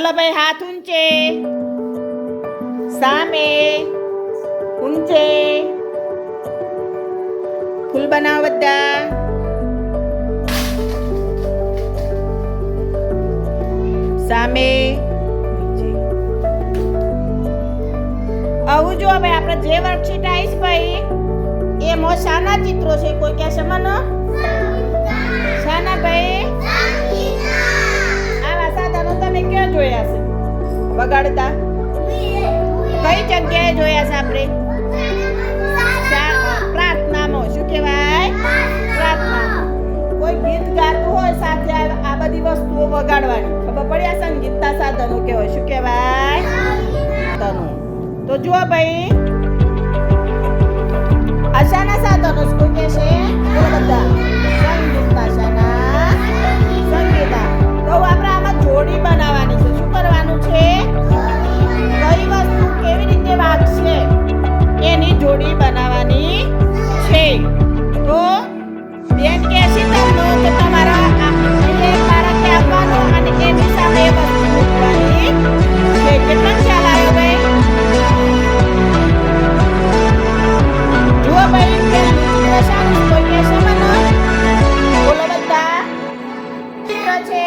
चलो भाई हाथ ऊंचे सामे ऊंचे फूल बनाओ बद्दा सामे આવું જો હવે આપણે જે વર્કશીટ આવીશ ભાઈ એમાં શાના ચિત્રો છે કોઈ કહેશે મને શાના ભાઈ આવા સાધનો તમે ક્યાં જોયા છે વગાડતા કઈ જગ્યાએ જોયા છે આપણે પ્રાર્થનામાં શું કહેવાય પ્રાર્થનામાં કોઈ ગીત ગાતું હોય સાથે આ બધી વસ્તુઓ વગાડવાની ખબર પડી આ સંગીતના સાધનો કહેવાય શું કહેવાય સાધનો તો જુઓ ભાઈ આશાના સાધનો કોઈ કહેશે બધા સંગીતના શાના સંગીતા તો આપણે આમાં જોડી બનાવવાની છે શું કરવાનું છે કઈ વસ્તુ કેવી રીતે વાગશે એની જોડી બનાવવાની છે તો બેન કહેશે તમને કે તમારા મારા કહેવાનો અને એની સામે વસ્તુ મૂકવાની છે કેટલો ખ્યાલ આવ્યો ભાઈ જુઓ ભાઈ બેન શાનું કોઈ કહેશે મને બોલો બધા ચિત્ર છે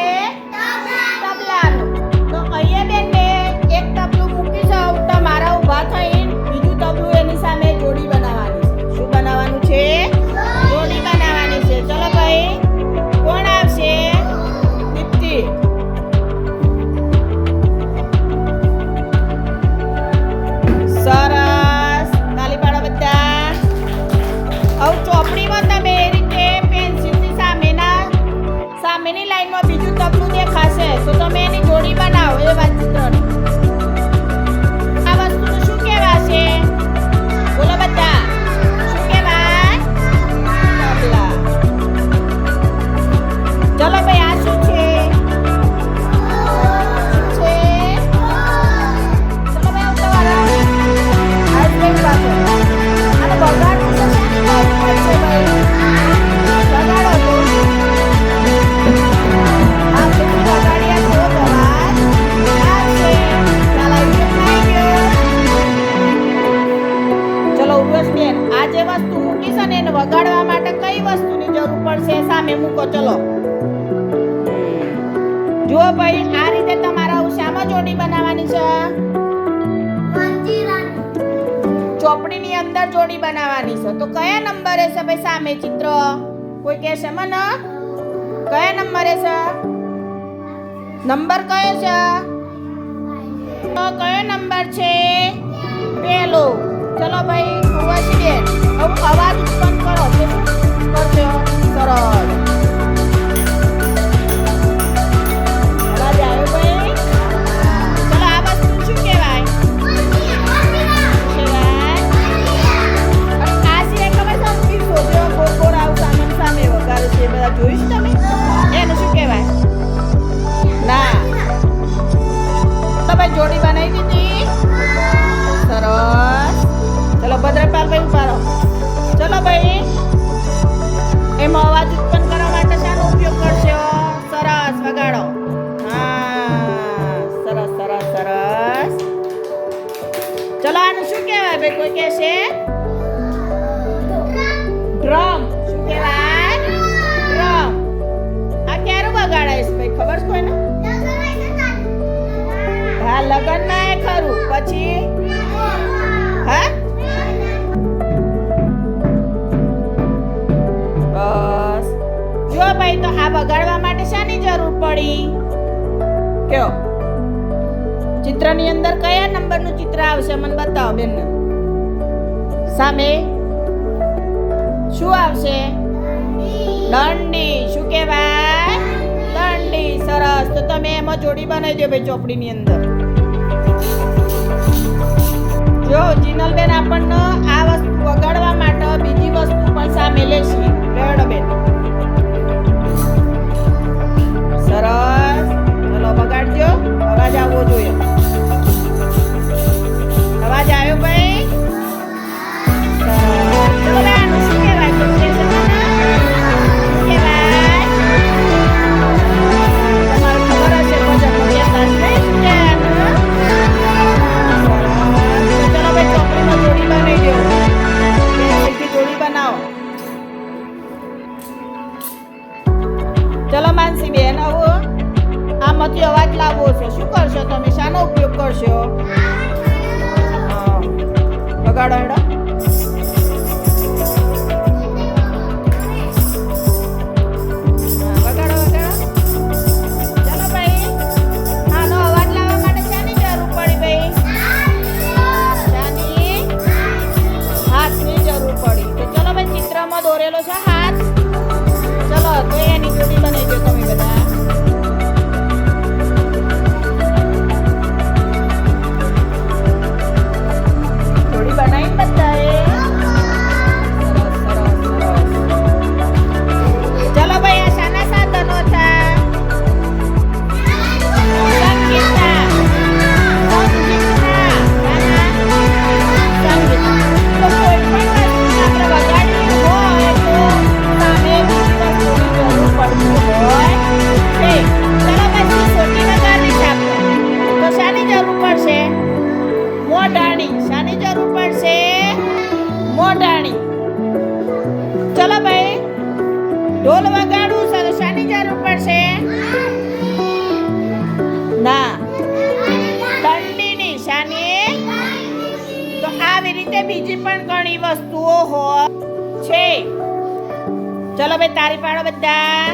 તબલાનું તો અહીંયા બેન ને એક તબલું મૂકી જાવ તમારા ઊભા થઈને બીજું તબલું એની સામે જોડી બનાવવાની છે શું બનાવવાનું છે જોડી બનાવવાની છે ચલો ભાઈ કોણ આવશે દીપ્તિ સરસ તાલી પાડો બધા હવે ચોપડીમાં તમે એ રીતે પેન્સિલની સામેની લાઈનમાં બીજું તબલું દેખાશે તો તમે એની જોડી બનાવો એ વાત ચિત્રની આ વસ્તુનું શું કહેવાશે બોલો બધા શું કહેવાય તબલા ચલો ભાઈ આ શું છે ચલો ભાઈ આવતો વાળા આ જ ભાઈ પાછો આને બગાડવું તો શાની જરૂર પડશે ભાઈ બગાડો તો આ કેટલું બગાડ્યા છો તમાર આવશે ચાલ આવી ગયો ચલો ઉર્વશ બેન આ જે વસ્તુ મૂકી છે ને એને વગાડવા માટે કઈ વસ્તુની જરૂર પડશે સામે મૂકો ચલો જુઓ ભાઈ આ રીતે તમારા શામાં જોડી બનાવવાની છે ચોપડીની અંદર જોડી બનાવવાની છે તો કયા નંબરે છે ભાઈ સામે ચિત્ર કોઈ કહેશે મને કયા નંબરે છે નંબર કયો છે તો કયો નંબર છે પહેલો ચલો ભાઈ ઉર્વશી બેન હવે અવાજ ઉત્પન્ન કરો તો શું કરશો સરસ અવાજ આવ્યો ભાઈ ચલો આ વસ્તુ શું કહેવાય જોઈશ તમે એને શું કહેવાય ના તો ભાઈ જોડી બનાવી દીધી સરસ ચલો ભદ્રપાલ ભાઈ ઉભારો ચલો ભાઈ એમાં અવાજ ઉત્પન્ન કરવા માટે શાનો ઉપયોગ કરશો સરસ વગાડો હા સરસ સરસ સરસ ચલો આનું શું કહેવાય ભાઈ કોઈ કહેશે ડ્રમ શું કહેવાય ડ્રમ આ ક્યારે વગાડાઈશ ભાઈ ખબર છે કોઈને હા લગનમાં એ ખરું પછી હા બસ જો ભાઈ તો આ વગાડવા માટે શાની જરૂર પડી કયો ચિત્રની અંદર કયા નંબરનું ચિત્ર આવશે મને બતાવો બેન સામે શું આવશે દંડી શું કહેવાય દંડી સરસ તો તમે એમાં જોડી બનાવી દો ભાઈ ચોપડીની અંદર જો જીનલબેન આપણને આ વસ્તુ વગાડવા માટે બીજી વસ્તુ પણ સામે લેશે રેડો બેન સરસ ચલો વગાડજો અવાજ આવવો જોઈએ અવાજ આવ્યો ભાઈ ચલો આનું શું કહેવાય તમારે ખબર હશે ભજન છો શું કરશો તમે શાનો ઉપયોગ કરશો હા વગાડો હેડો દોરેલો છે હાથ ચલો તો એની જોડી બનાવી દો તમે બધા જોડી બનાવી બધાએ ચલો ભાઈ આ શાના સાધનો હતા સંગીતના તો કોઈ પણ વસ્તુ આપણે વગાડવી હોય તો સામે બીજી વસ્તુની જરૂર પડતી હોય છે ચલો પછી છોટી વગાડવી છે આપણે તો શાની જરૂર પડશે મોઢાણી શાની જરૂર પડશે મોઢાણી ચલો ભાઈ ઢોલ વગાડવું છે તો શાની જરૂર પડશે ના દંડીની શાની તો આવી રીતે બીજી પણ ઘણી વસ્તુઓ હોય છે ચલો ભાઈ તારી પાડો બધા